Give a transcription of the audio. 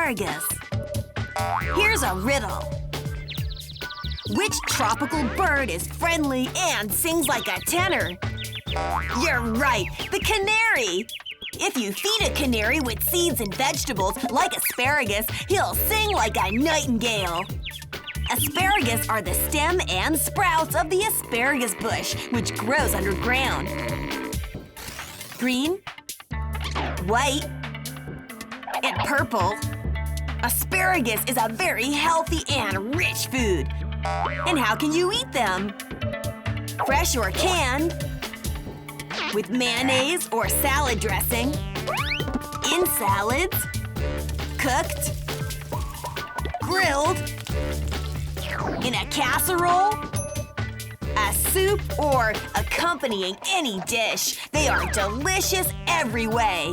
asparagus. Here's a riddle. Which tropical bird is friendly and sings like a tenor? You're right, the canary! If you feed a canary with seeds and vegetables like asparagus, he'll sing like a nightingale. Asparagus are the stem and sprouts of the asparagus bush, which grows underground. Green, white, and purple. Asparagus is a very healthy and rich food. And how can you eat them? Fresh or canned? With mayonnaise or salad dressing? In salads? Cooked? Grilled? In a casserole? A soup or accompanying any dish. They are delicious every way.